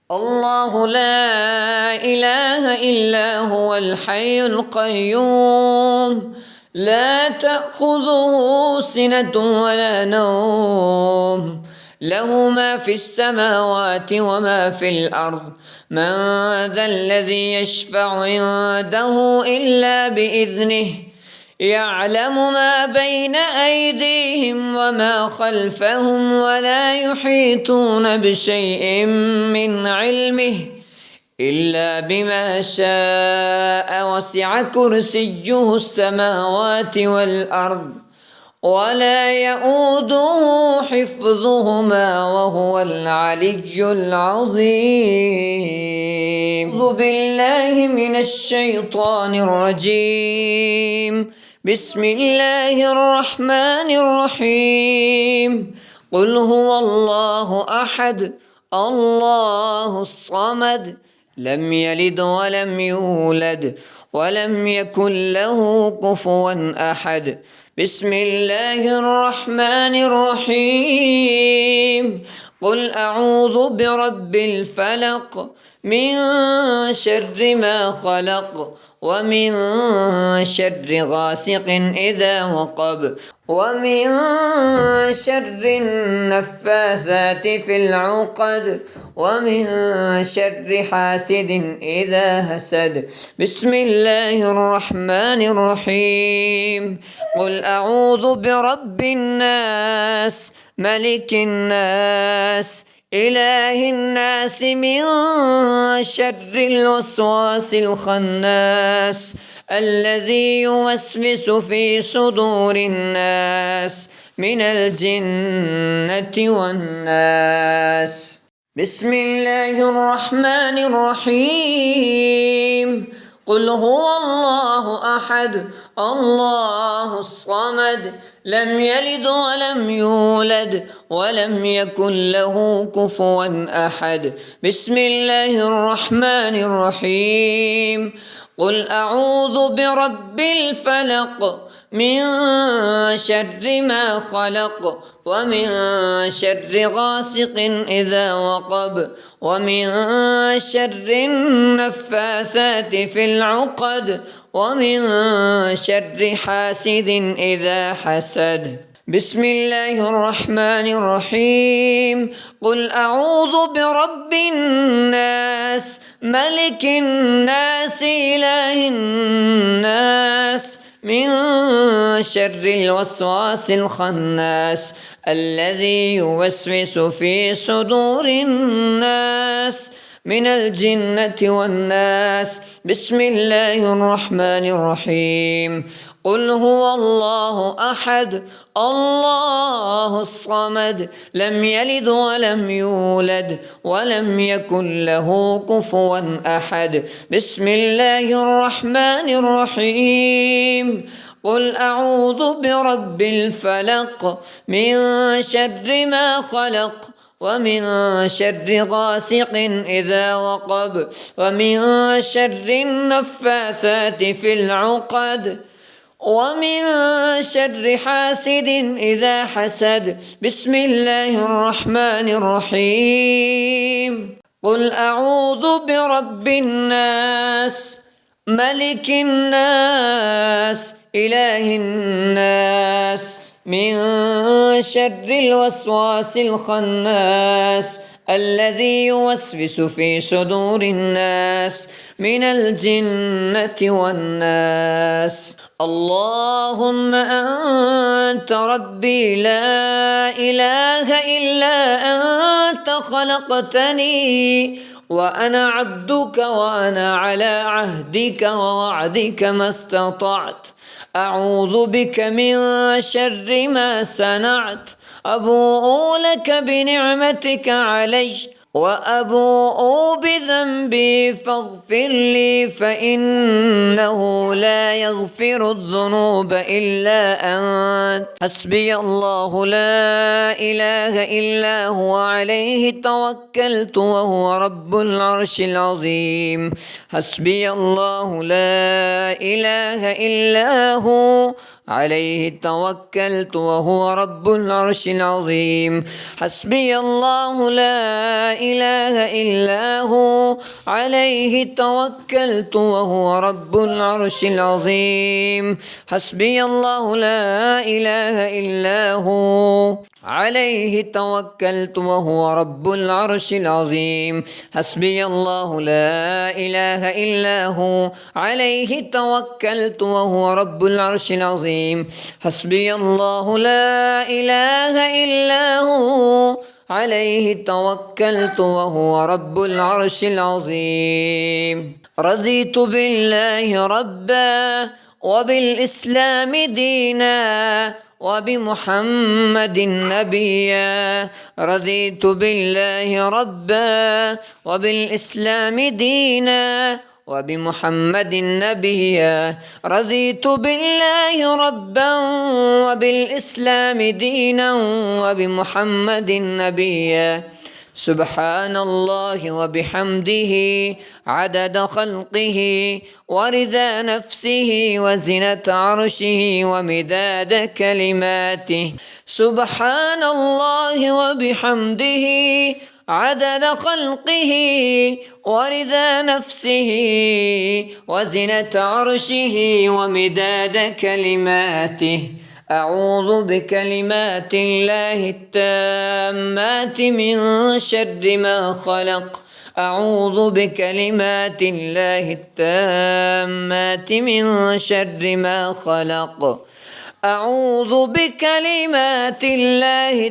الله لا إله إلا هو الحي القيوم لا تأخذه سنة ولا نوم له ما في السماوات وما في الأرض من ذا الذي يشفع عنده إلا بإذنه يعلم ما بين أيديهم وما خلفهم ولا يحيطون بشيء من علمه إلا بما شاء وسع كرسيه السماوات والأرض ولا يؤوده حفظهما وهو العلي العظيم. أعوذ بالله من الشيطان الرجيم. بسم الله الرحمن الرحيم. قل هو الله أحد الله الصمد لم يلد ولم يولد ولم يكن له كفوا أحد. بسم الله الرحمن الرحيم. قل أعوذ برب الفلق من شر ما خلق ومن شر غاسق إذا وقب ومن شر النفاثات في العقد ومن شر حاسد إذا حسد. بسم الله الرحمن الرحيم. قل أعوذ برب الناس ملك الناس إله الناس من شر الوسواس الخناس الذي يوسوس في صدور الناس من الجنة والناس. بسم الله الرحمن الرحيم. قل هو الله أحد الله الصمد لم يلد ولم يولد ولم يكن له كفوا أحد. بسم الله الرحمن الرحيم. قل أعوذ برب الفلق من شر ما خلق ومن شر غاسق إذا وقب ومن شر النفاثات في العقد ومن شر حاسد إذا حسد. بسم الله الرحمن الرحيم. قل أعوذ برب الناس ملك الناس إله الناس من شر الوسواس الخناس الذي يوسوس في صدور الناس من الجنة والناس. بسم الله الرحمن الرحيم. قل هو الله أحد الله الصمد لم يلد ولم يولد ولم يكن له كفوا أحد. بسم الله الرحمن الرحيم. قل أعوذ برب الفلق من شر ما خلق ومن شر غاسق إذا وقب ومن شر النفاثات في العقد ومن شر حاسد إذا حسد. بسم الله الرحمن الرحيم. قل أعوذ برب الناس ملك الناس إله الناس من شر الوسواس الخناس الذي يوسوس في صدور الناس من الجنة والناس. اللهم أنت ربي لا إله إلا أنت خلقتني وأنا عبدك وأنا على عهدك ووعدك ما استطعت. أعوذ بك من شر ما صنعت. أبوء لك بنعمتك علي وأبوء بذنبي فاغفر لي فإنه لا يغفر الذنوب إلا أنت. حسبي الله لا إله إلا هو عليه توكلت وهو رب العرش العظيم. حسبي الله لا إله إلا هو عليه توكلت وهو رب العرش العظيم. حسبي الله لا إله إلا هو عليه توكلت وهو رب العرش العظيم. حسبي الله لا إله إلا هو عليه توكلت وهو رب العرش العظيم. حسبي الله لا إله إلا هو عليه توكلت وهو رب العرش العظيم. حسبي الله لا إله إلا هو عليه توكلت وهو رب العرش العظيم. رضيت بالله ربا وبالإسلام دينا وبمحمد نبيا. رضيت بالله ربا وبالإسلام دينا وبمحمد نبيا. رضيت بالله ربا وبالإسلام دينا وبمحمد نبيا. سبحان الله وبحمده عدد خلقه ورضا نفسه وزنة عرشه ومداد كلماته. سبحان الله وبحمده عدد خلقه ورضا نفسه وزنة عرشه ومداد كلماته. أعوذ بكلمات الله التامات من شر ما خلق. أعوذ بكلمات الله التامات من شر ما خلق. أعوذ بكلمات الله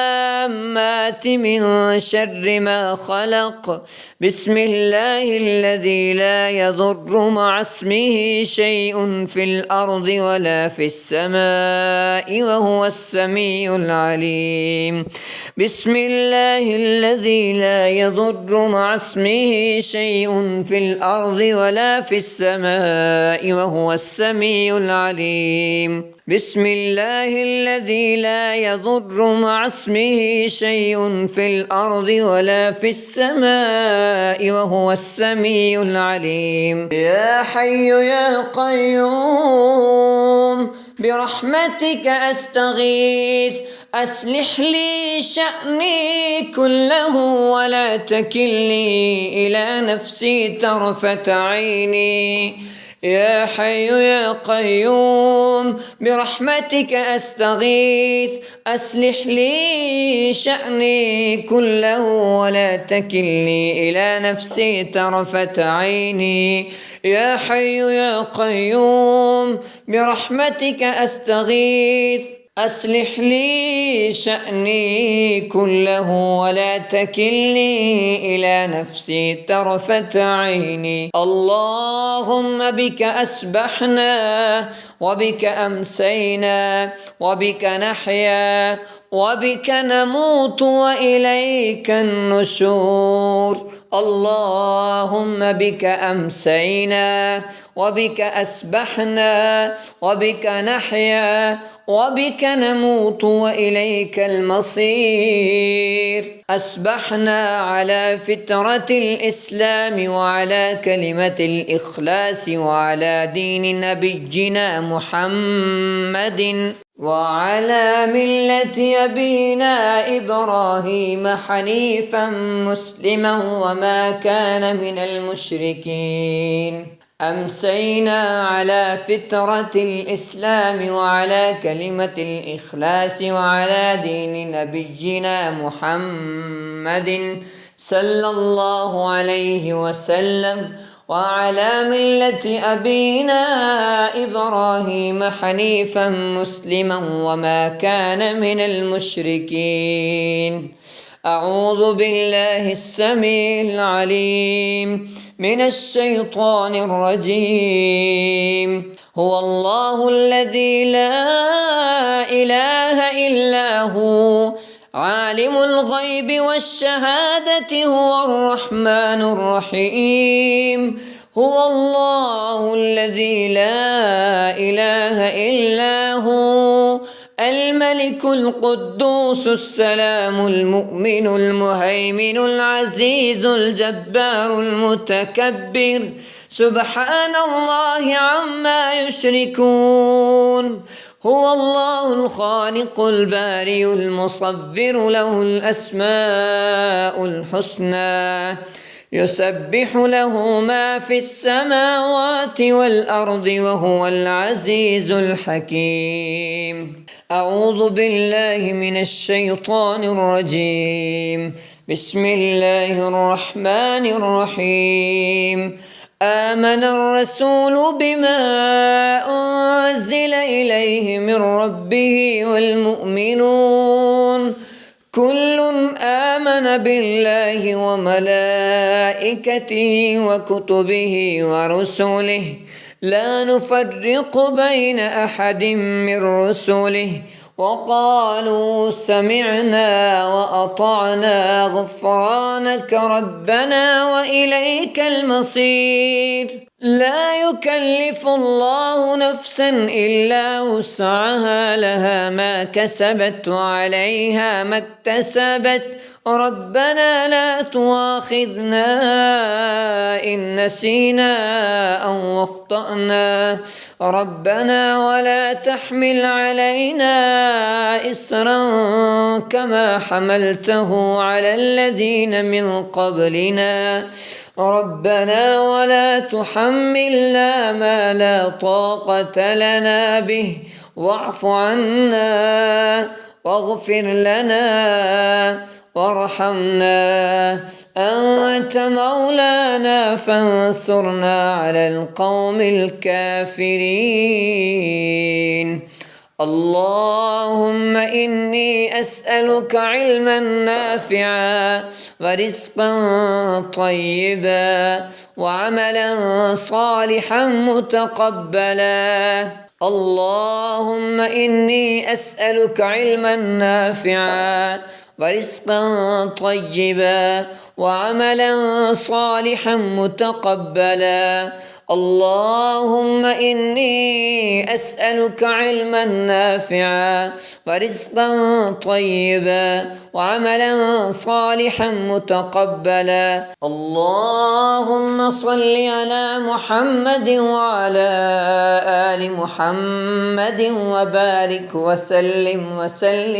التامات من شر ما خلق. بسم الله الذي لا يضر مع اسمه شيء في الأرض ولا في السماء وهو السميع العليم. بسم الله الذي لا يضر مع اسمه شيء في الأرض ولا في السماء وهو السميع العليم. بسم الله الذي لا يضر مع اسمه شيء في الأرض ولا في السماء وهو السميع العليم. يا حي يا قيوم برحمتك أستغيث أصلح لي شأني كله ولا تكلني إلى نفسي طرفة عيني. يا حي يا قيوم برحمتك أستغيث أصلح لي شأني كله ولا تكلني إلى نفسي طرفة عيني. يا حي يا قيوم برحمتك أستغيث أصلح لي شأني كله ولا تكلني إلى نفسي طرفة عيني. اللهم بك أسبحنا وبك أمسينا وبك نحيا وبك نموت وإليك النشور. اللهم بك أمسينا وبك أسبحنا وبك نحيا وبك نموت وإليك المصير. أسبحنا على فطرة الإسلام وعلى كلمة الإخلاص وعلى دين نبينا محمد وعلى ملة أبينا إبراهيم حنيفا مسلما وما كان من المشركين. أمسينا على فطرة الإسلام وعلى كلمة الإخلاص وعلى دين نبينا محمد صلى الله عليه وسلم وعلى ملة أبينا إبراهيم حنيفا مسلما وما كان من المشركين. أعوذ بالله السميع العليم من الشيطان الرجيم. هو الله الذي لا إله إلا هو عالم الغيب والشهادة هو الرحمن الرحيم. هو الله الذي لا إله إلا هو الملك الملك القدوس السلام المؤمن المهيمن العزيز الجبار المتكبر سبحان الله عما يشركون. هو الله الخالق البارئ المصور له الأسماء الحسنى يسبح له ما في السماوات والأرض وهو العزيز الحكيم. أعوذ بالله من الشيطان الرجيم. بسم الله الرحمن الرحيم. آمن الرسول بما أنزل إليه من ربه والمؤمنون كل آمن بالله وملائكته وكتبه ورسله لا نفرق بين أحد من رسله وقالوا سمعنا وأطعنا غفرانك ربنا وإليك المصير. لا يكلف الله نفسا إلا وسعها لها ما كسبت وعليها ما اكتسبت ربنا لا تؤاخذنا إن نسينا أو أخطأنا ربنا ولا تحمل علينا إصرا كما حملته على الذين من قبلنا ربنا ولا تحملنا ما لا طاقة لنا به واعف عنا واغفر لنا وارحمنا أنت مولانا فانصرنا على القوم الكافرين. اللهم إني أسألك علما نافعا ورزقا طيبا وعملا صالحا متقبلا. اللهم إني أسألك علما نافعا ورزقا طيبا وعملا صالحا متقبلا. اللهم إني أسألك علما نافعا ورزقا طيبا وعملا صالحا متقبلا. اللهم صل على محمد وعلى آل محمد وبارك وسلم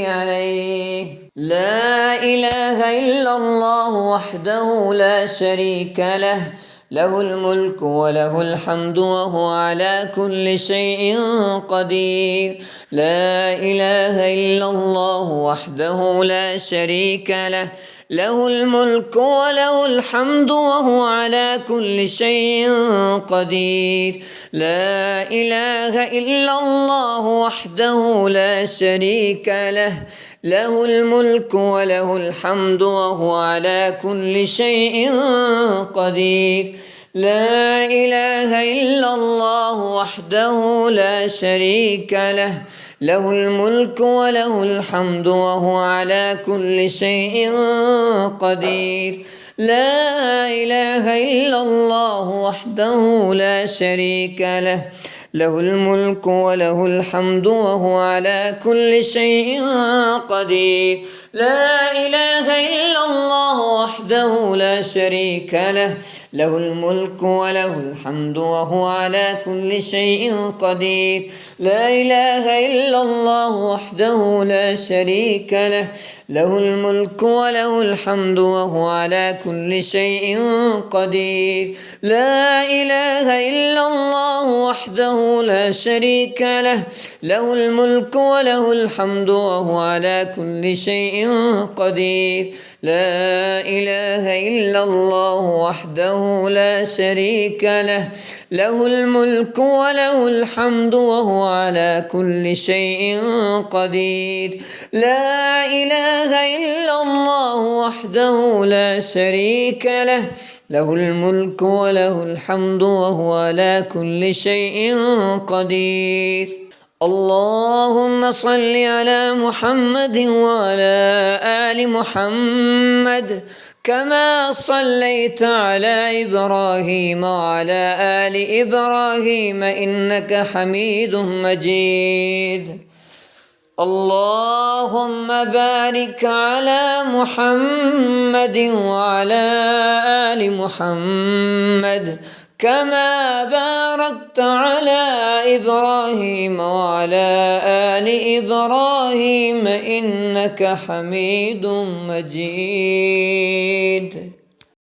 عليه. لا إله إلا الله وحده لا شريك له له الملك وله الحمد وهو على كل شيء قدير. لا إله إلا الله وحده لا شريك له له الملك وله الحمد وهو على كل شيء قدير. لا إله إلا الله وحده لا شريك له له الملك وله الحمد وهو على كل شيء قدير. لا إله إلا الله وحده لا شريك له له الملك وله الحمد وهو على كل شيء قدير. لا إله إلا الله وحده لا شريك له له الملك وله الحمد وهو على كل شيء قدير. لا إله إلا الله وحده لا شريك له له الملك وله الحمد وهو على كل شيء قدير. لا إله إلا الله وحده لا شريك له له الملك وله الحمد وهو على كل شيء قدير. لا إله إلا الله وحده لا شريك له له الملك وله الحمد وهو على كل شيء قدير. لا إله إلا الله وحده لا شريك له له الملك وله الحمد وهو على كل شيء قدير. لا إله إلا الله وحده لا شريك له له الملك وله الحمد وهو على كل شيء قدير. اللهم صل على محمد وعلى آل محمد كما صليت على إبراهيم وعلى آل إبراهيم إنك حميد مجيد. اللهم بارك على محمد وعلى آل محمد كما باركت على إبراهيم وعلى آل إبراهيم إنك حميد مجيد.